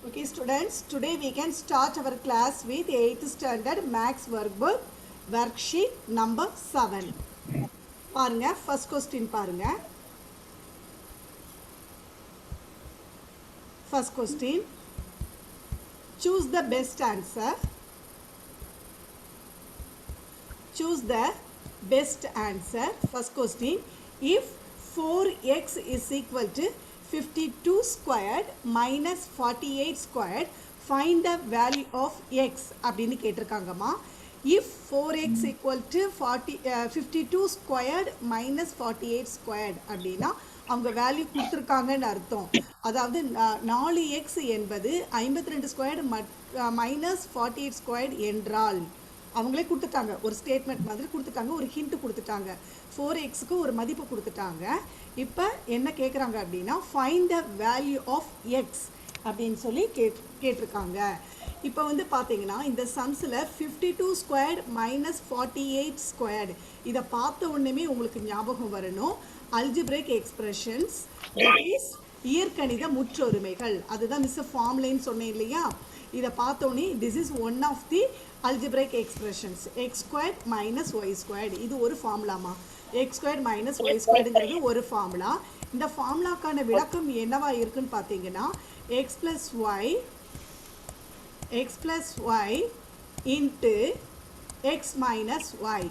Okay students, today we can start our class with 8th standard max workbook worksheet number 7. பாருங்க first question பாருங்க. First question, choose the best answer. Choose the best answer. First question, if 4x is equal to 52 squared minus 48 squared, find the value of x அப்படின்னு கேட்டிருக்காங்கம்மா. If 4x equal to 52 squared minus 48 squared அப்படின்னா அவங்க value கொடுத்துருக்காங்கன்னு அர்த்தம். அதாவது 4x என்பது 52 squared minus 48 squared என்றால் அவங்களே கொடுத்துட்டாங்க, ஒரு ஸ்டேட்மெண்ட் மாதிரி கொடுத்துட்டாங்க, ஒரு ஹிண்ட் கொடுத்துட்டாங்க, 4xக்கு ஒரு மதிப்பு கொடுத்துட்டாங்க. இப்போ என்ன கேட்குறாங்க அப்படின்னா find the value of x அப்படின்னு சொல்லி கேட்டிருக்காங்க. இப்போ வந்து பார்த்தீங்கன்னா இந்த சம்ஸில் 52 ஸ்கொயர்டு மைனஸ் 48 ஸ்கொயர்டு இதை பார்த்த உடனே உங்களுக்கு ஞாபகம் வரணும் அல்ஜிப்ரேக் எக்ஸ்பிரஷன்ஸ், தட் இஸ் இயற்கணித முற்றொருமைகள். அதுதான் மிஸ் ஃபார்ம்லைன்னு சொன்னேன் இல்லையா. இதை பார்த்தோன்னே this is one of the algebraic expressions, x squared minus y squared. இது ஒரு ஃபார்முலாமா, எக்ஸ் ஸ்கொயர்ட் மைனஸ் ஒய் ஸ்கொயர்டுங்கிறது ஒரு ஃபார்முலா. இந்த ஃபார்முலாக்கான விளக்கம் என்னவா இருக்குன்னு பார்த்தீங்கன்னா x plus y into x minus y.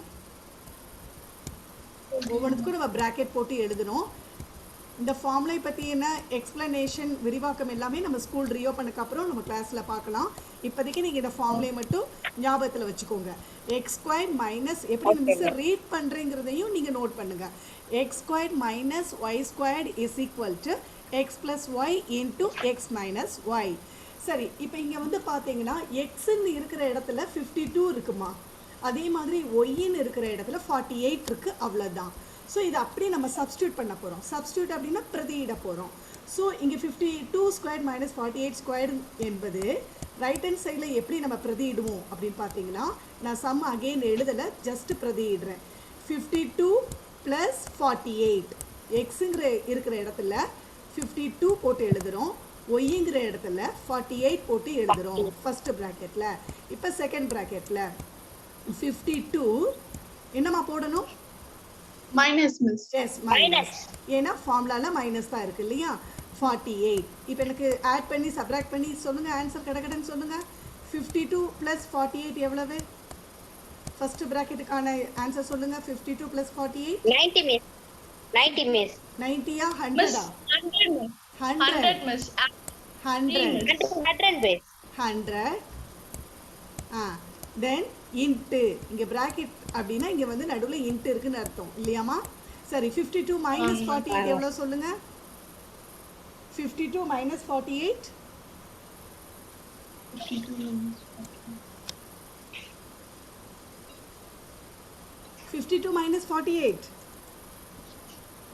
ஒவ்வொன்றுத்துக்கும் நம்ம ப்ராக்கெட் போட்டு எழுதணும். இந்த ஃபார்முலை பற்றி என்ன எக்ஸ்பிளனேஷன் விரிவாக்கம் எல்லாமே நம்ம ஸ்கூல் ரீஓப்பனுக்கு அப்புறம் நம்ம கிளாஸில் பார்க்கலாம். இப்போதைக்கு நீங்கள் இந்த ஃபார்முலை மட்டும் ஞாபகத்தில் வச்சுக்கோங்க. எக்ஸ் ஸ்கொயர் மைனஸ் எப்படி மிஸ் ரீட் பண்ணுறேங்கிறதையும் நீங்கள் நோட் பண்ணுங்கள். X square minus y squared is equal to x plus y into x minus y. சரி, இப்போ இங்கே வந்து பார்த்தீங்கன்னா எக்ஸுன்னு இருக்கிற இடத்துல 52 இருக்குமா, அதே மாதிரி ஒய்ன்னு இருக்கிற இடத்துல 48 இருக்குது, அவ்வளோதான். ஸோ இதை அப்படியே நம்ம சப்ஸ்டியூட் பண்ண போகிறோம். சப்ஸ்டியூட் அப்படின்னா பிரதியிட போகிறோம். ஸோ இங்கே 52 ஸ்கொயர் மைனஸ் 48 ஸ்கொயர் என்பது ரைட் ஹேண்ட் சைடில் எப்படி நம்ம பிரதியிடுவோம் அப்படின்னு பார்த்தீங்கன்னா நான் சம் அகெயின் எழுதலை, ஜஸ்ட் பிரதியிடுறேன். 52 ப்ளஸ் 48 எக்ஸுங்கிற இருக்கிற இடத்துல 52 போட்டு எழுதுகிறோம், ஒய்ங்கிற இடத்துல 48 போட்டு எழுதுகிறோம் ஃபஸ்ட்டு ப்ராக்கெட்டில். இப்போ செகண்ட் ப்ராக்கெட்டில் 52 என்னம்மா போடணும், மைனஸ் மிஸ். எஸ் மைனஸ், ஏன்னா ஃபார்முலால மைனஸ் தான் இருக்கு இல்லையா. 48 இப்போ எனக்கு ஆட் பண்ணி சப்ராக்ட் பண்ணி சொல்லுங்க, ஆன்சர் கடகடன்னு சொல்லுங்க. 52 ப்ளஸ் 48 எவ்வளவு? ஃபர்ஸ்ட் பிராக்கெட்டுக்கான ஆன்சர் சொல்லுங்க. 52 ப்ளஸ் 48 90 மிஸ். 90 மிஸ். 90யா 100ஆ? 100 மிஸ். 100 மிஸ். 100. தென் இன்ட்டு இங்கே ப்ராக்கெட் அப்படின்னா இங்கே வந்து நடுவில் இன்ட்டு இருக்குன்னு அர்த்தம் இல்லையாம்மா. சரி, 52 மைனஸ் 48 எவ்வளோ சொல்லுங்க. 52 மைனஸ் 48 52 மைனஸ் 48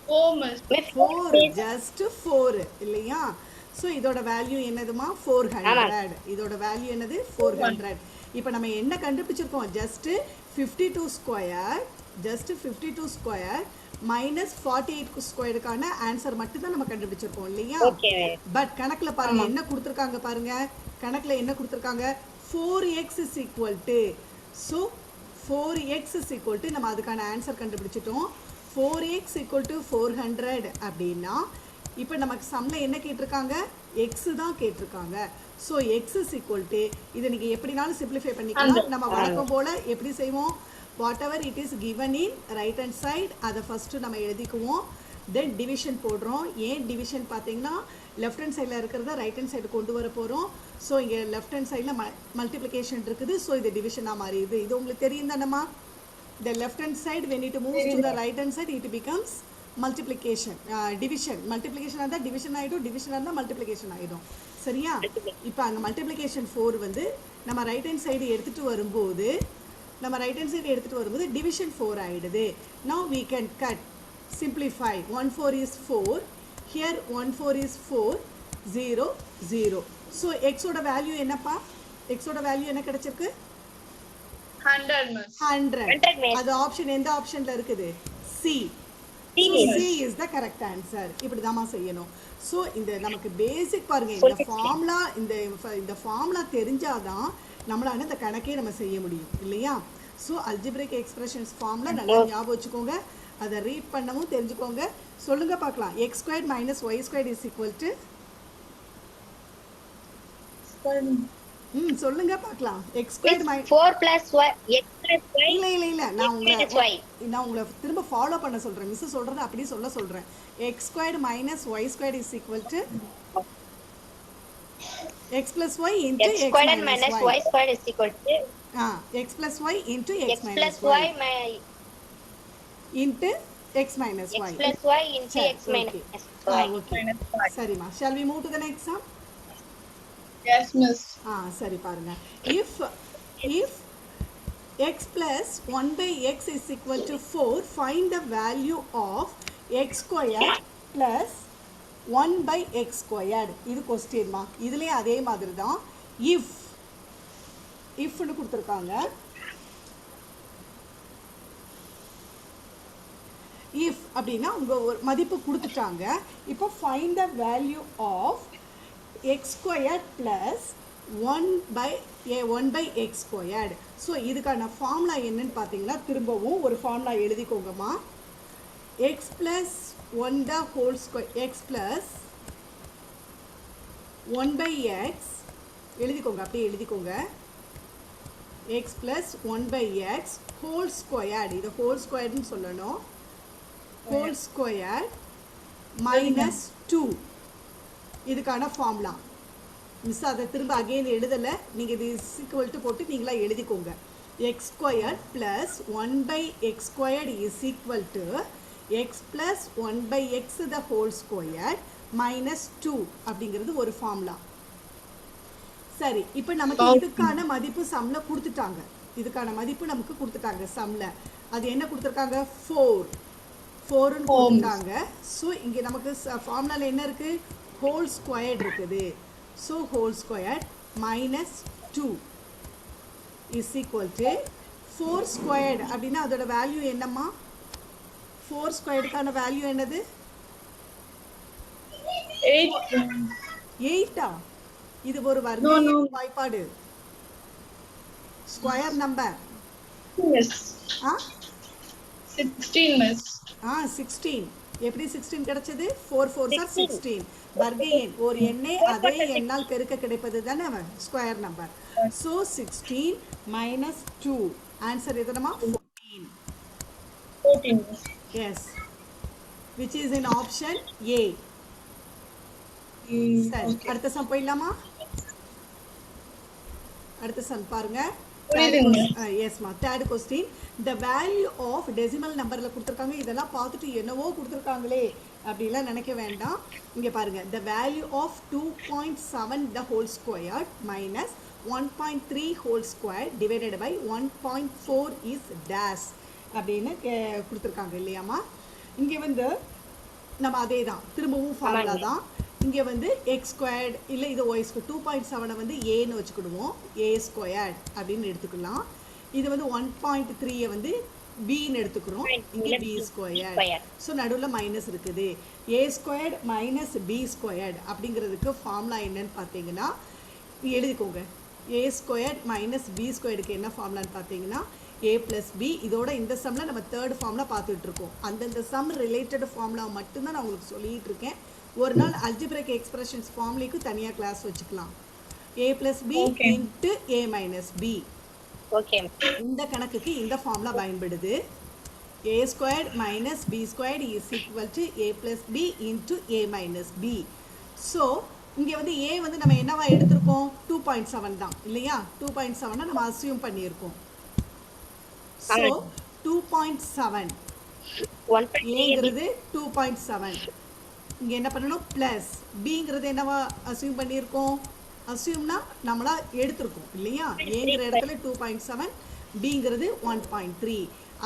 4 மிஸ். 4, ஜஸ்ட் 4 இல்லையா. ஸோ இதோட வேல்யூ என்னதுமா 400. இதோட வேல்யூ என்னது 400. இப்போ நம்ம என்ன கண்டுபிடிச்சிருக்கோம், ஜஸ்ட் 52 ஸ்கொயர் மைனஸ் 48 ஸ்கொயருக்கான ஆன்சர் மட்டும் தான் நம்ம கண்டுபிடிச்சிருக்கோம் இல்லையா. பட் கணக்கில் பாருங்க என்ன கொடுத்துருக்காங்க, பாருங்க கணக்கில் என்ன கொடுத்துருக்காங்க, 4x is equal to. So 4x is equal to நம்ம அதுக்கான ஆன்சர் கண்டுபிடிச்சிட்டோம். 4x ஈக்குவல் டு 400 அப்படின்னா இப்போ நமக்கு சம்மில் என்ன கேட்டிருக்காங்க, எக்ஸு தான் கேட்டிருக்காங்க. So X is equal to இதை நீங்கள் எப்படினாலும் சிம்பிளிஃபை பண்ணிக்கலாம். நம்ம வழக்கம் போல் எப்படி செய்வோம், whatever it is given in right hand side அதை ஃபஸ்ட்டு நம்ம எழுதிக்குவோம். தென் டிவிஷன் போடுறோம். ஏன் டிவிஷன் பார்த்தீங்கன்னா லெஃப்ட் ஹேண்ட் சைடில் இருக்கிறத ரைட் ஹேண்ட் சைடு கொண்டு வர போகிறோம். ஸோ இங்கே லெஃப்ட் ஹேண்ட் சைடில் மல்டிப்ளிகேஷன் இருக்குது. ஸோ இது டிவிஷனாக மாறிடுது. இது உங்களுக்கு தெரியும் தானம்மா. the left hand side when it moves to the right hand side it becomes multiplication, division. multiplication ஆனா division ஆயிடும், division ஆனா multiplication ஆயிடும். சரியா. இப்போ அங்க multiplication 4 வந்து நம்ம ரைட் ஹேண்ட் சைடு எடுத்துட்டு வரும்போது division 4 ஆயிடுது. now we can cut, simplify. 1 4 is 4, here 1 4 is 4, 0 0. so x ஓட வேல்யூ என்னப்பா, x ஓட வேல்யூ என்ன கிடைச்சிருக்கு 100 மிஸ். 100. அது ஆப்ஷன் எந்த ஆப்ஷன்ல இருக்குது, C. C So miss. C is the correct answer. இப்படி தாம்மா செய்யணும். ஸோ இந்த நமக்கு பேசிக் பாருங்க, இந்த ஃபார்முலா இந்த ஃபார்முலா தெரிஞ்சாதான் நம்மளால இந்த கணக்கே நம்ம செய்ய முடியும் இல்லையா? ஸோ அல்ஜிப்ரிக் எக்ஸ்பிரஷன்ஸ் ஃபார்முலா நல்லா ஞாபகம் வச்சுக்கோங்க, அதை ரீட் பண்ணவும் தெரிஞ்சுக்கோங்க. சொல்லுங்க பார்க்கலாம். X squared minus y squared is equal to சொல்லுங்க பார்க்கலாம். X squared minus 4 plus y x plus y. இல்ல நான் y. உங்களை திரும்ப ஃபாலோ பண்ண சொல்றேன். மிஸ் சொல்றது அப்படியே சொல்றேன். X squared minus y squared is equal to x plus y into x squared minus y squared is equal to x plus y into x x plus minus y y into x minus x y plus y into x minus y. Okay சரிம்மா. Shall we move to the next sum? Yes, miss. சரி பாருங்க. if x plus 1 by x is equal to 4, find the value of x squared plus 1 by x squared. இது கொஸ்டின்மா. இதுலயே அதே மாதிரி தான் ifனு கொடுத்துருக்காங்க. if அப்படின்னா உங்க ஒரு மதிப்பு கொடுத்துட்டாங்க. இப்போ find the value of x squared plus 1 by x squared. So இதுக்கான ஃபார்முலா என்னன்னு பார்த்தீங்கன்னா, திரும்பவும் ஒரு formula எழுதிக்கோங்கம்மா. x plus 1 the whole square, x plus 1 by x எழுதிக்கோங்க, அப்படியே எழுதிக்கோங்க. x plus 1 by x whole squared, இது whole squaredனு சொல்லணும். whole squared minus 2 இதுக்கான ஃபார்முலா. மிஸ் அதை திரும்ப அகெயின் எழுதலை, நீங்கள் இது ஈக்குவல் டு போட்டு நீங்களா எழுதிக்கோங்க. X squared plus 1 by x squared is equal to x plus 1 by x the whole squared minus 2 அப்படிங்கிறது ஒரு ஃபார்முலா. சரி, இப்போ நமக்கு இதுக்கான மதிப்பு சம்மில் கொடுத்துட்டாங்க. இதுக்கான மதிப்பு நமக்கு கொடுத்துட்டாங்க சம்மில். அது என்ன கொடுத்துருக்காங்க? 4ன்னு கொடுத்துட்டாங்க. ஸோ இங்கே நமக்கு ஃபார்முலாவில் என்ன இருக்குது? ஹோல் ஸ்கொயர்ட் இருக்குது. So whole squared minus 2 is equal to 4 squared அப்படின்னா அதோட வேல்யூ என்னம்மா? 4 ஸ்கொயர்டுக்கான வேல்யூ என்னது? 8ஆ? இது ஒரு வர்க்க வாய்ப்பாடு. Square number. Yes. 16, miss. 16. எப்படி 16 கிடைச்சது? 4 4s are 16. வர்க்க எண் ஒரு எண்ணை அதே எண்ணால் பெருக்க கிடைப்பது தானே square number. So 16 minus 2 answer எதனமா? 14. 14, miss. Yes, which is in option A. சரி, அடுத்த சம் போயிடலாமா? அடுத்த சம் பாருங்க. எஸ்மா, third question. The value of decimal நம்பரில் கொடுத்துருக்காங்க. இதெல்லாம் பார்த்துட்டு என்னவோ கொடுத்துருக்காங்களே அப்படிலாம் நினைக்க வேண்டாம். இங்கே பாருங்கள், the value of 2.7 the whole square minus 1.3 whole square divided by 1.4 is dash அப்படின்னு கொடுத்துருக்காங்க இல்லையாம்மா? இங்கே வந்து நம்ம அதே தான், திரும்பவும் ஃபார்முலா தான். இங்கே வந்து எக்ஸ் ஸ்கொயர்ட் இல்லை இது ஒய் ஸ்கொயர் 2.7 வந்து ஏன்னு வச்சுக்கிடுவோம். ஏ ஸ்கொயர்ட் அப்படின்னு எடுத்துக்கலாம். இது வந்து 1.3 வந்து பின்னு எடுத்துக்கிறோம். இங்கே பி ஸ்கொயர்ட். ஸோ நடுவில் மைனஸ் இருக்குது. ஏ ஸ்கொயர்ட் மைனஸ் பி ஸ்கொயர்ட் அப்படிங்கிறதுக்கு ஃபார்முலா என்னன்னு பார்த்தீங்கன்னா எழுதிக்கோங்க. ஏ ஸ்கொயர்ட் மைனஸ் பி ஸ்கொயர்டுக்கு என்ன ஃபார்முலான்னு பார்த்தீங்கன்னா ஏ ப்ளஸ் பி. இதோட இந்த சம்மில் நம்ம தேர்ட் ஃபார்முலா பார்த்துட்டு இருக்கோம். அந்தந்த சம் ரிலேட்டட் ஃபார்முலா மட்டும்தான் நான் உங்களுக்கு சொல்லிகிட்டு இருக்கேன். ஒரு நாள் அல்ஜிப்ரிக் எக்ஸ்பிரஷன்ஸ் ஃபார்முலாக்கு தனியாக கிளாஸ் வச்சுக்கலாம். A plus b into a minus b. இந்த கணக்குக்கு இந்த ஃபார்முலா பயன்படுது. A squared minus b squared is equal to a plus b into a minus b. So இங்கே வந்து ஏ வந்து நம்ம என்னவா எடுத்திருக்கோம்? 2.7 தான் இல்லையா? 2.7 நம்ம அசியூம் பண்ணியிருக்கோம். ஸோ 2.7 ஏங்கிறது 2.7. இங்கே என்ன பண்ணணும்? ப்ளஸ் பிங்கிறது என்னவா அசியூம் பண்ணியிருக்கோம்? அசியூம்னா நம்மளா எடுத்திருக்கோம் இல்லையா? ஏங்கிற இடத்துல 2.7, பிங்கிறது 1.3.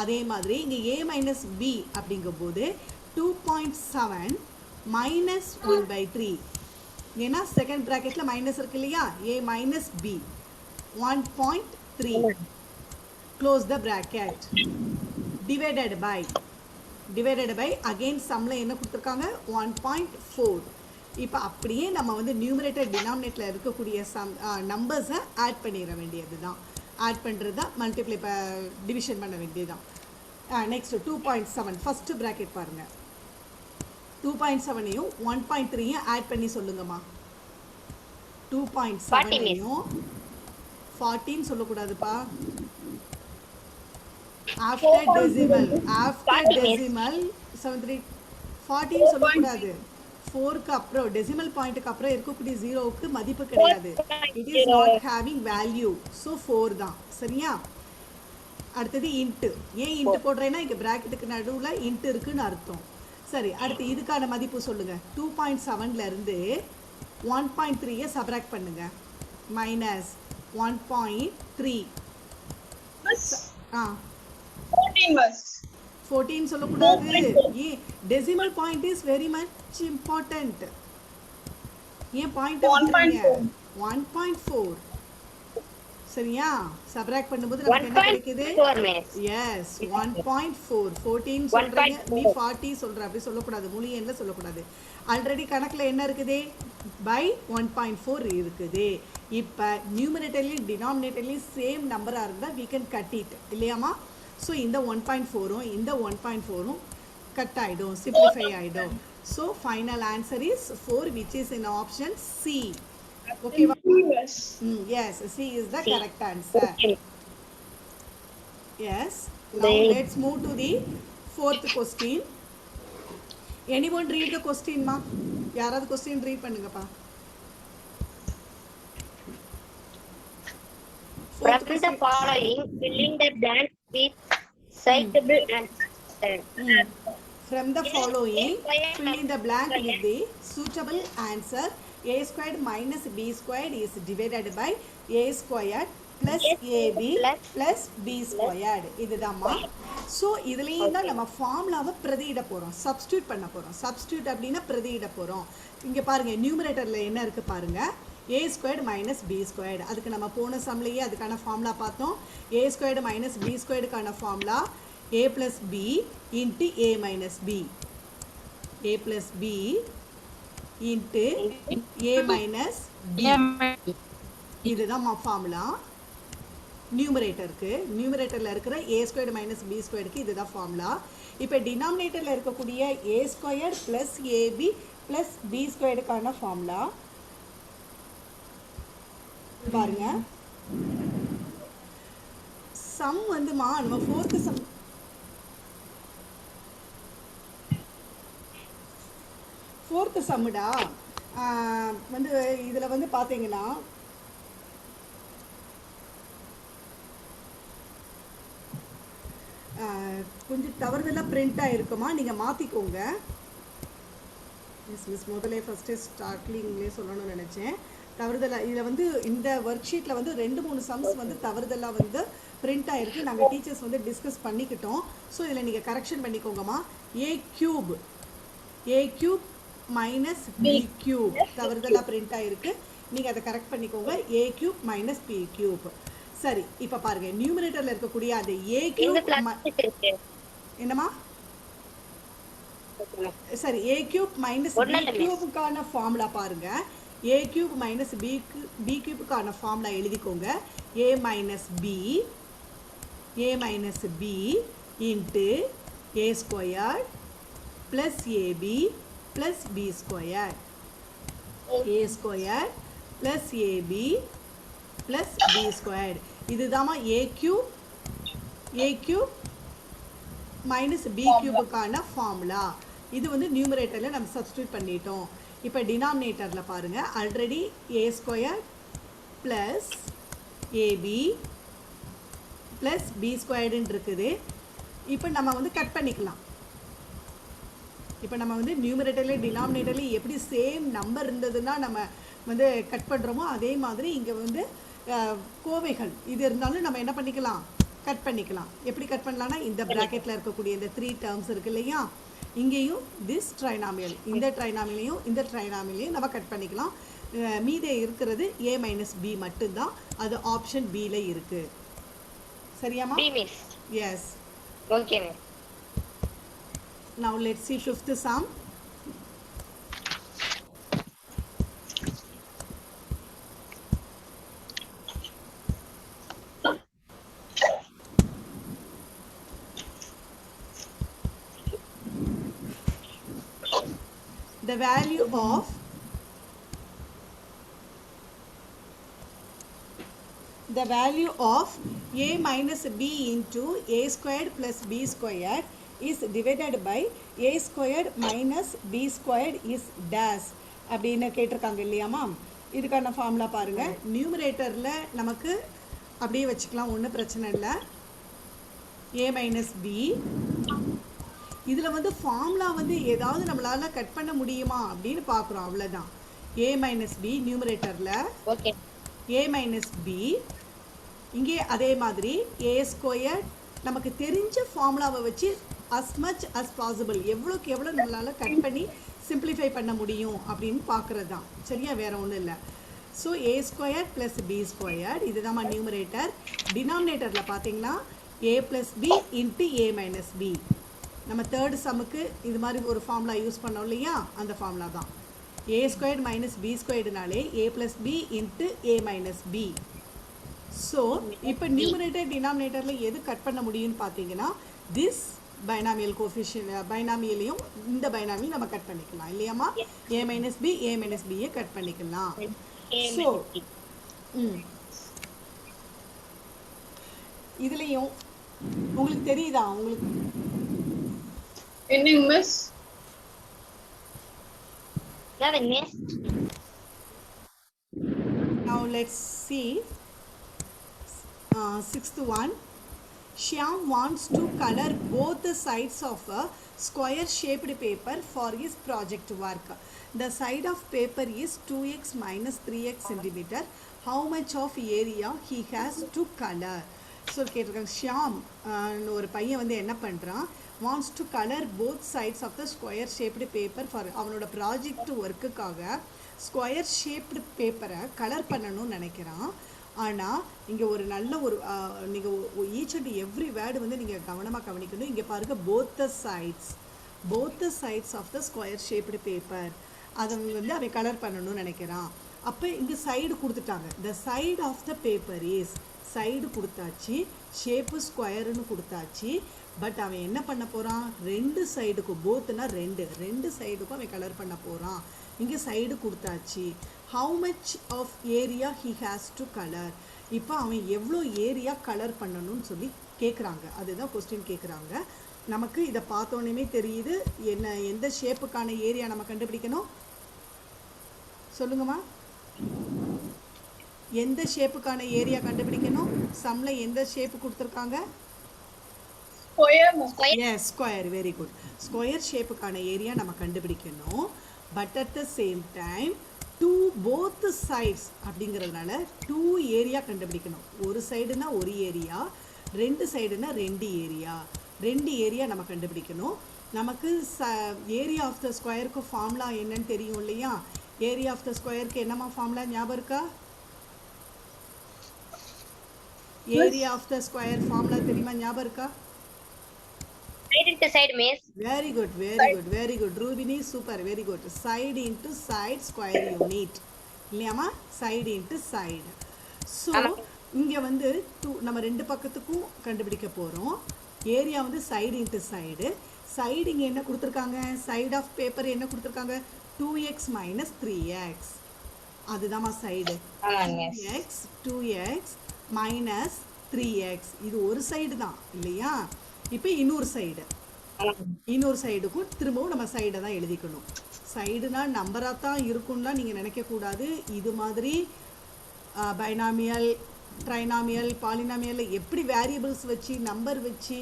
அதே மாதிரி இங்கே ஏ மைனஸ் பி அப்படிங்கும்போது 2.7 மைனஸ் 1/3. ஏன்னா செகண்ட் ப்ராக்கெட்டில் மைனஸ் இருக்கு இல்லையா? A minus b 1.3 close the bracket divided by divided by again சம்மில் என்ன கொடுத்துருக்காங்க 1.4. இப்போ அப்படியே நம்ம வந்து நியூமரேட்டர் டினாமினேட்டில் இருக்கக்கூடிய நம்பர்ஸை ஆட் பண்ணிட வேண்டியது தான். ஆட் பண்ணுறது தான் மல்டிப்ளை டிவிஷன் பண்ண வேண்டியது தான். நெக்ஸ்ட் 2.7 ஃபஸ்ட்டு ப்ராக்கெட் பாருங்கள். 2.7ஐயும் 1.3ஐயும் ஆட் பண்ணி சொல்லுங்கம்மா. 2.7ஐயும் 40 சொல்லக்கூடாதுப்பா. ஆஃப்டர் டெசிமல் 40 சொல்லக்கூடாது. 4க்கு அப்புறம் டெசிமல் பாயிண்ட்டுக்கு அப்புறம் இருக்கக்கூடிய ஜீரோவுக்கு மதிப்பு கிடையாது. It is not having value. So 4 தான். சரியா? அடுத்தது இன்ட்டு. ஏன் இன்ட்டு போடுறேன்னா இங்கே ப்ராக்கெட்டுக்கு நடுவில் இன்ட்டு இருக்குன்னு அர்த்தம். சரி, அடுத்து இதுக்கான மதிப்பு சொல்லுங்கள். 2.7லேருந்து 1.3ஐ சப்ராக்ட் பண்ணுங்க. மைனஸ் 1.3. ஆ 14 சொல்லக்கூடாது. Decimal point is very much important. ஏன் பாயிண்ட் 1.4. சரியா? சப்ராக்ட் பண்ணும்போது நமக்கு என்ன கிடைக்குது? எஸ் 1.4. 14 சொல்றீங்க, நீ 40 சொல்ற. அப்படி சொல்லக்கூடாது, முழு எண்ல சொல்லக்கூடாது. ஆல்ரெடி கணக்கில் என்ன இருக்குது? பை 1.4 இருக்குது. இப்போ நியூமரேட்டர்லையும் டினாமினேட்டர்லையும் சேம் நம்பராக இருந்தால் we can cut it இல்லையாமா? ஸோ இந்த 1.4ம் இந்த 1.4ம் கட் ஆகிடும், சிம்பிளிஃபை ஆகிடும். So final answer is 4, which is in option C. Okay, yes, C is the correct answer. Yes, now let's move to the 4th question. Anyone read the question ma? யாராவது question read பண்ணுங்கப்பா. From the following, fill in the blank with suitable answer. From the following, fill in the blank with the suitable answer. A squared minus B squared is divided by A squared plus AB plus B squared. இதுதாம்மா. So இதுலேயும் தான் நம்ம ஃபார்முலாவை பிரதியிட போகிறோம், substitute பண்ண போகிறோம். Substitute அப்படின்னா பிரதியிட போகிறோம். இங்கே பாருங்கள், நியூமரேட்டரில் என்ன இருக்குது பாருங்கள். A squared minus B squared. அதுக்கு நம்ம போன சம்லேயே அதுக்கான ஃபார்முலா பார்த்தோம். A squared minus B squaredக்கான formula A plus B into A minus B. A plus B into A minus B. இதுதான் ஃபார்முலா நியூமரேட்டருக்கு. நியூமரேட்டரில் இருக்கிற A squared minus B squaredக்கு இதுதான் ஃபார்முலா. இப்போ டினாமினேட்டரில் இருக்கக்கூடிய A squared plus AB plus B squaredக்கான formula பாருங்க. சம் வந்துமா நம்ம 4th சம் சம்முடா வந்து இதில் வந்து பார்த்தீங்கன்னா கொஞ்சம் தவறுதலாக பிரிண்ட் ஆகிருக்குமா, நீங்கள் மாற்றிக்கோங்க. மிஸ் முதலே ஃபஸ்ட்டு ஸ்டார்ட்லிங்லேயே சொல்லணும்னு நினச்சேன். தவறுதலாக இதில் வந்து இந்த ஒர்க் ஷீட்டில் வந்து 2-3 சம்ஸ் வந்து தவறுதலாக வந்து பிரிண்ட் ஆகிருக்கு. நாங்கள் டீச்சர்ஸ் வந்து டிஸ்கஸ் பண்ணிக்கிட்டோம். ஸோ இதில் நீங்கள் கரெக்ஷன் பண்ணிக்கோங்கம்மா. A cube minus B cube தவறுதலாக பிரிண்ட் ஆகிருக்கு. நீங்கள் அதை கரெக்ட் பண்ணிக்கோங்க. A cube minus B cube. சரி, இப்போ பாருங்கள், நியூமரேட்டரில் இருக்கக்கூடிய அந்த A cube என்னம்மா? சரி, A cube minus B cubeக்கான ஃபார்முலா பாருங்கள். A cube minus B cubeக்கான ஃபார்முலா எழுதிக்கோங்க. A minus B into A squared plus AB plus B squared. A squared plus AB plus B squared. இதுதாம்மா A cube minus B cubeக்கான formula. இது வந்து நியூமரேட்டரில் நம்ம சப்ஸ்டியூட் பண்ணிட்டோம். இப்போ டினாமினேட்டரில் பாருங்கள், already A squared plus AB plus B squaredன்னு இருக்குது. இப்போ நம்ம வந்து கட் பண்ணிக்கலாம். இப்போ நம்ம வந்து நியூமரேட்டர்லேயும் டினாமினேட்டர்லேயும் எப்படி சேம் நம்பர் இருந்ததுன்னா நம்ம வந்து கட் பண்ணுறோமோ அதே மாதிரி இங்கே வந்து கோவைகள் இது இருந்தாலும் நம்ம என்ன பண்ணிக்கலாம், கட் பண்ணிக்கலாம். எப்படி கட் பண்ணலான்னா, இந்த ப்ராக்கெட்டில் இருக்கக்கூடிய இந்த 3 டேர்ம்ஸ் இருக்குது இல்லையா, இங்கேயும் திஸ் ட்ரைனாமியல், இந்த ட்ரைனாமியலையும் இந்த ட்ரைனாமியலையும் நம்ம கட் பண்ணிக்கலாம். மீதே இருக்கிறது A minus B மட்டும்தான். அது ஆப்ஷன் Bல இருக்குது. சரியாம்மா? Yes, okay. Now let's see fifth sum. The value of a minus b into a squared plus b squared is divided by a squared minus b squared is dash அப்படின்னு கேட்டிருக்காங்க இல்லையாமா. இதுக்கான formula பாருங்க. நியூமரேட்டரில் நமக்கு அப்படியே வச்சுக்கலாம், ஒன்றும் பிரச்சனை இல்லை. a minus b, இதில் வந்து ஃபார்முலா வந்து ஏதாவது நம்மளால் கட் பண்ண முடியுமா அப்படின்னு பார்க்குறோம், அவ்வளோதான். a minus b நியூமரேட்டரில் Okay. a minus b, இங்கே அதே மாதிரி a ஸ்கொயர் நமக்கு தெரிஞ்ச ஃபார்முலாவை வச்சு as much as possible எவ்வளோக்கு எவ்வளோ நம்மளால் கட் பண்ணி சிம்பிளிஃபை பண்ண முடியும் அப்படின்னு பார்க்குறது தான். சரியா, வேறு ஒன்றும் இல்லை. So a square plus b square இதுதான் நியூமரேட்டர். டினாமினேட்டரில் பார்த்தீங்கன்னா a plus b into a minus b. நம்ம தேர்டு சம்முக்கு இது மாதிரி ஒரு ஃபார்முலா யூஸ் பண்ணோம் இல்லையா, அந்த ஃபார்முலா தான். a squared minus b ஸ்கொயர்டுனாலே a plus b into a minus b. So இப்போ நியூமரேட்டர் டினாமினேட்டரில் எது கட் பண்ண முடியும்னு பார்த்தீங்கன்னா திஸ் பைனாமியல் கோஃபிஷியன் பைனாமியலையும் இந்த பைனாமியல் நம்ம கட் பண்ணிக்கலாம் இல்லையாம்மா. a minus b a minus பியை கட் பண்ணிக்கலாம். ஸோ இதுலேயும் உங்களுக்கு தெரியுதா உங்களுக்கு என்னங்க miss? Nothing, miss. Now let's see sixth one. Shyam wants to color both the sides of a square shaped paper for his project work. The side of paper is 2x minus 3x centimeter. How much of area he has to color? So கேட்டிருக்காங்க. ஷியாம் ஒரு பையன் வந்து என்ன பண்ணுறான், wants to colour both sides of the square shaped paper for அவனோட project ஒர்க்குக்காக square shaped பேப்பரை colour பண்ணணும்னு நினைக்கிறான். ஆனால் இங்கே ஒரு நல்ல ஒரு நீங்கள் ஈச் அண்ட் எவ்ரி வேர்டு வந்து நீங்கள் கவனமாக கவனிக்கணும். இங்கே பாருங்கள், both the sides of the square shaped paper அதை வந்து அவன் கலர் பண்ணணும்னு நினைக்கிறான். அப்போ இங்கே சைடு கொடுத்துட்டாங்க. The side of the paper is, side கொடுத்தாச்சு, ஷேப்பு ஸ்கொயருன்னு கொடுத்தாச்சு. பட் அவன் என்ன பண்ண போகிறான், ரெண்டு சைடுக்கும், போத்துனா ரெண்டு சைடுக்கும் அவன் கலர் பண்ண போகிறான். இங்கே சைடு கொடுத்தாச்சு. How much of area he has to colour. இப்போ அவன் எவ்வளோ ஏரியா கலர் பண்ணணும்னு சொல்லி கேட்குறாங்க. அதுதான் கொஸ்டின் கேட்குறாங்க. நமக்கு இதை பார்த்தோன்னே தெரியுது என்ன, எந்த ஷேப்புக்கான ஏரியா நம்ம கண்டுபிடிக்கணும் சொல்லுங்கம்மா. எந்த ஷேப்புக்கான ஏரியா கண்டுபிடிக்கணும்? சம்ல எந்த ஷேப்பு கொடுத்துருக்காங்க? Yes, square. Very good. Square ஷேப்புக்கான ஏரியா நம்ம கண்டுபிடிக்கணும். But at the same time to both sides அப்படிங்கிறதுனால டூ ஏரியா கண்டுபிடிக்கணும். ஒரு சைடுனா ஒரு ஏரியா, ரெண்டு சைடுனா ரெண்டு ஏரியா நம்ம கண்டுபிடிக்கணும். நமக்கு ஏரியா ஆஃப் த ஸ்கொயருக்கு ஃபார்முலா என்னன்னு தெரியும் இல்லையா. ஏரியா ஆஃப் த ஸ்கொயருக்கு என்னம்மா ஃபார்முலா ஞாபகம் இருக்கா? Area of the square formula தெரியுமா, ஞாபகம் இருக்கா? Side into side, miss. Very good. Rubini, super, very good. Side into side square unit. இல்லையாமா, side into side. ஸோ இங்கே வந்து நம்ம ரெண்டு பக்கத்துக்கும் கண்டுபிடிக்க போகிறோம். ஏரியா வந்து சைடு இன்ட்டு சைடு இங்கே என்ன கொடுத்துருக்காங்க, சைடு ஆஃப் பேப்பர் என்ன கொடுத்துருக்காங்க, 2x minus 3x. அதுதாம்மா side. 2x minus 3x. இது ஒரு சைடு தான் இல்லையா. இப்போ இன்னொரு சைடுக்கும் திரும்பவும் நம்ம சைடை தான் எழுதிக்கணும். சைடுனா நம்பராக தான் இருக்கும்லாம் நீங்கள் நினைக்கக்கூடாது. இது மாதிரி பைனாமியல், ட்ரைனாமியல், பாலினாமியல் எப்படி வேரியபிள்ஸ் வச்சு நம்பர் வச்சு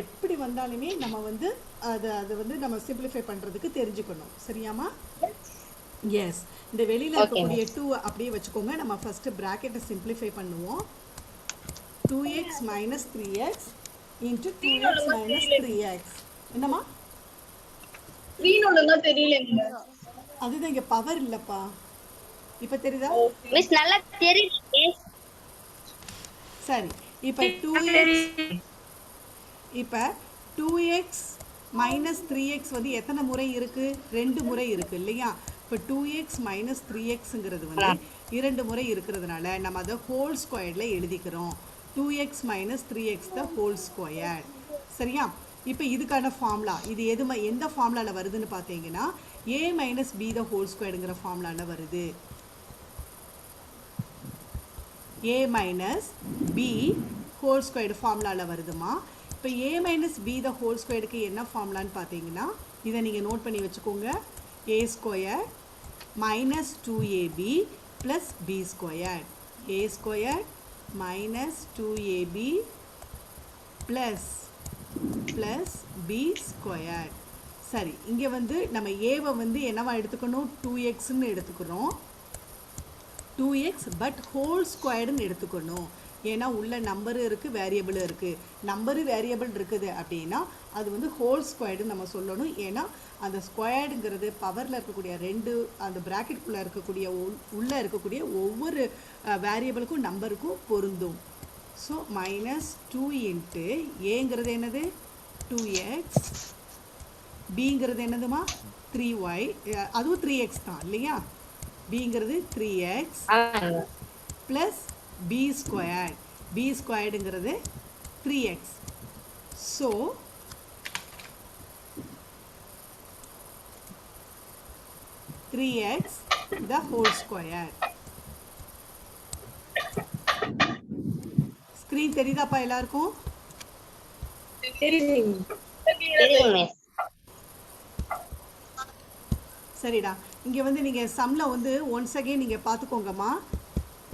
எப்படி வந்தாலுமே நம்ம வந்து அதை வந்து நம்ம சிம்பிளிஃபை பண்ணுறதுக்கு தெரிஞ்சுக்கணும். சரியாமா? எஸ். இந்த வெளியில் இருக்கக்கூடிய 2 அப்படியே வச்சுக்கோங்க. நம்ம ஃபஸ்ட்டு ப்ராக்கெட்டை சிம்பிளிஃபை பண்ணுவோம். 2x minus 3x into 2x minus 3x. என்னம்மா? தெரியல. அதுதான் இங்கே பவர் இல்லைப்பா. இப்போ தெரியுதா? மிஸ் நல்லா தெரியுது. சரி, இப்போ 2x மைனஸ் 3x வந்து எத்தனை முறை இருக்குது? 2 முறை இருக்குது இல்லையா? இப்போ 2x மைனஸ் 3xங்கிறது வந்து 2 முறை இருக்கிறதுனால நம்ம அதை ஹோல் ஸ்கொயர்டில் எழுதிக்கிறோம். 2x மைனஸ் 3x த ஹோல் ஸ்கொயர். சரியா? இப்போ இதுக்கான ஃபார்முலா இது எந்த ஃபார்முலாவில் வருதுன்னு பார்த்தீங்கன்னா a minus b the whole ஸ்கொயர்டுங்கிற ஃபார்முலாவில் வருது. a minus b whole squared ஃபார்முலாவில் வருதுமா. இப்போ a minus b the whole ஸ்கொயர்டுக்கு என்ன ஃபார்முலான்னு பார்த்தீங்கன்னா இதை நீங்கள் நோட் பண்ணி வச்சுக்கோங்க. a square minus 2ab plus b square. a square minus 2ab plus b square. சரி, இங்கே வந்து நம்ம ஏவை வந்து என்னவா எடுத்துக்கணும்? 2xன்னு எடுத்துக்கிறோம். 2x பட் ஹோல் ஸ்கொயர்டுன்னு எடுத்துக்கணும். ஏன்னா உள்ள நம்பரு இருக்குது, வேரியபிள் இருக்குது. நம்பரு வேரியபிள் இருக்குது அப்படின்னா அது வந்து ஹோல் ஸ்கொயர்டுன்னு நம்ம சொல்லணும். ஏன்னா அந்த ஸ்கொயர்டுங்கிறது பவரில் இருக்கக்கூடிய அந்த ப்ராக்கெட்டுக்குள்ளே இருக்கக்கூடிய உள்ளே இருக்கக்கூடிய ஒவ்வொரு வேரியபிளுக்கும் நம்பருக்கும் பொருந்தும். ஸோ மைனஸ் 2 இன்ட்டு ஏங்கிறது என்னது? 2x. பிங்கிறது என்னதுமா? 3y. அதுவும் 3x தான் இல்லையா? பிங்கிறது 3x plus b square. b ஸ்கொயர்டுங்கிறது 3x. So the whole square. ஸ்க்ரீன் தெரியுதாப்பா எல்லாருக்கும்? சரிடா, இங்கே வந்து நீங்கள் சம்மில் வந்து ஒன்ஸ் அகெயின் நீங்கள் பார்த்துக்கோங்கம்மா.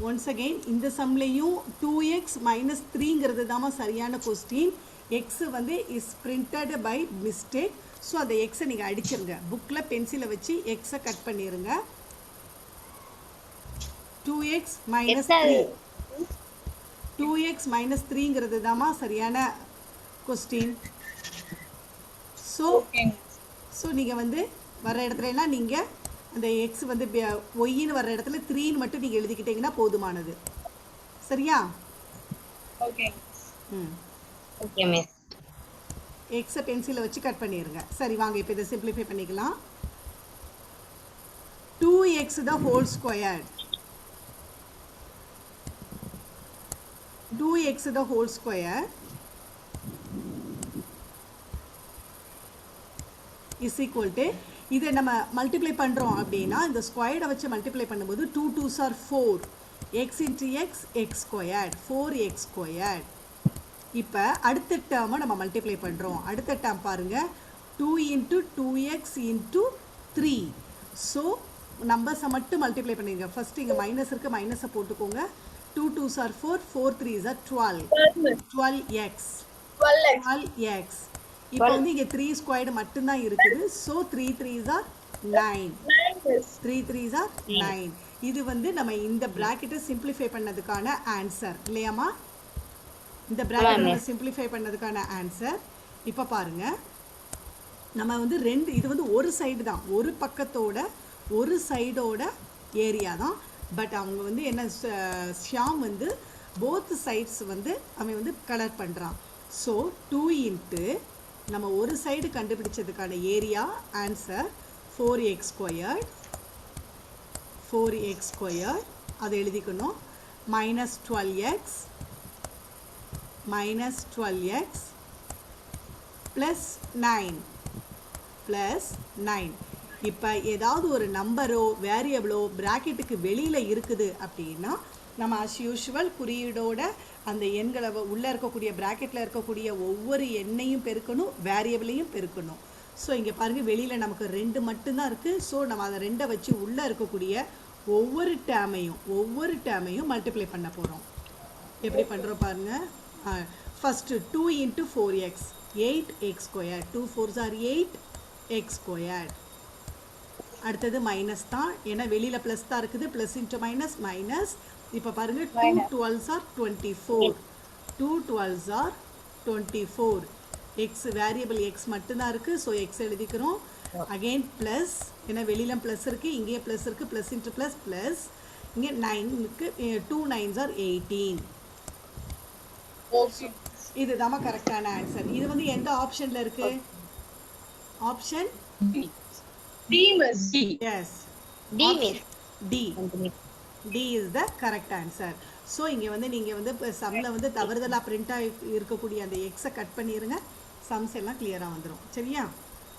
ஒன்ஸ் அகெயின் இந்த சம்லேயும் 2x மைனஸ் 3ங்கிறது தாம்மா சரியான கொஸ்டின். எக்ஸு வந்து is printed by mistake. So அந்த எக்ஸை நீங்கள் அடிச்சிருங்க. புக்கில் பென்சிலை வச்சு எக்ஸை கட் பண்ணிடுங்க. 2x மைனஸ் 3 2x மைனஸ் 3ங்கிறது தாம்மா சரியான கொஸ்டின். ஸோ நீங்கள் வந்து வர இடத்துல எல்லாம் நீங்கள் அந்த எக்ஸ் வந்து ஒய்ன்னு வர்ற இடத்துல 3ன்னு மட்டும் நீங்கள் எழுதிக்கிட்டீங்கன்னா போதுமானது. சரியா? ஓகே. Okay miss. எக்ஸை பென்சிலை வச்சு கட் பண்ணிடுங்க. சரி, வாங்க இப்போ இதை சிம்பிளிஃபை பண்ணிக்கலாம். 2x the whole square. 2x the whole square is equal to இதை நம்ம மல்டிப்ளை பண்ணுறோம் அப்படின்னா இந்த ஸ்கொயர்டை வச்சு மல்டிப்ளை பண்ணும்போது 2 2s are 4. X into X X squared 4x squared. இப்போ அடுத்த டேர்மை நம்ம மல்டிப்ளை பண்ணுறோம். அடுத்த டேர்ம் பாருங்கள் 2 இன்ட்டு 2x இன்ட்டு 3. ஸோ நம்பர்ஸை மட்டும் மல்டிப்ளை பண்ணிடுங்க. ஃபஸ்ட்டு இங்கே மைனஸ் இருக்குது, மைனஸை போட்டுக்கோங்க. 2 2s are 4, 4 3s are 12. 12x. இப்போ வந்து இங்கே 3 ஸ்கொயர்டு மட்டும்தான் இருக்குது. So 3 3s are 9. 3 3s are 9. இது வந்து நம்ம இந்த ப்ராக்கெட்டை சிம்பிளிஃபை பண்ணதுக்கான ஆன்சர் இல்லையாம்மா? இந்த ப்ராக்கெட்டை சிம்பிளிஃபை பண்ணதுக்கான ஆன்சர். இப்போ பாருங்கள், நம்ம வந்து இது வந்து ஒரு சைடு தான், ஒரு பக்கத்தோட ஒரு சைடோட ஏரியா தான். பட் அவங்க வந்து என்ன ஷியாம் வந்து போத் சைட்ஸ் வந்து அவன் வந்து கலர் பண்ணுறான். ஸோ 2 இன்ட்டு நம்ம ஒரு சைடு கண்டுபிடிச்சதுக்கான ஏரியா ஆன்சர் 4x ஸ்கொயர். அதை எழுதிக்கணும். Minus 12x plus 9. இப்போ ஏதாவது ஒரு நம்பரோ வேரியபிளோ ப்ராக்கெட்டுக்கு வெளியில் இருக்குது அப்படின்னா நம்ம அஸ் யூஷுவல் குறியீடோட அந்த எண்களை உள்ளே இருக்கக்கூடிய ப்ராக்கெட்டில் இருக்கக்கூடிய ஒவ்வொரு எண்ணையும் பெருக்கணும், வேரியபிளையும் பெருக்கணும். ஸோ இங்கே பாருங்கள், வெளியில் நமக்கு 2 மட்டும்தான் இருக்குது. ஸோ நம்ம அதை 2 வச்சு உள்ளே இருக்கக்கூடிய ஒவ்வொரு டேமையும் மல்டிப்ளை பண்ண போகிறோம். எப்படி பண்ணுறோம் பாருங்கள். First 2 into 4x 8x square. 2 4s are 8x square. அடுத்தது மைனஸ் தான், ஏன்னா வெளியில் ப்ளஸ் தான் இருக்குது. Plus into minus. இப்போ பாருங்கள் 2 12s are 24. 2 12s are 24. X variable x மட்டும்தான் இருக்குது. ஸோ எக்ஸ் எழுதிக்கிறோம். அகெயின் ப்ளஸ், ஏன்னா வெளியில் ப்ளஸ் இருக்குது, இங்கேயே ப்ளஸ் இருக்குது. ப்ளஸ் இன்ட்டு ப்ளஸ் இங்கே 9க்கு 2 9s are 18. இதுதாம்மா கரெக்டான ஆன்சர். இது வந்து எந்த ஆப்ஷனில் இருக்குது? Option D, miss. Yes D, miss. D D is the correct answer. So இங்கே வந்து நீங்கள் வந்து இப்போ சம்மில் வந்து தவறுதலாக பிரிண்ட் ஆகி இருக்கக்கூடிய அந்த எக்ஸை கட் பண்ணிடுங்க. சம்ஸ் எல்லாம் கிளியராக வந்துடும். சரியா?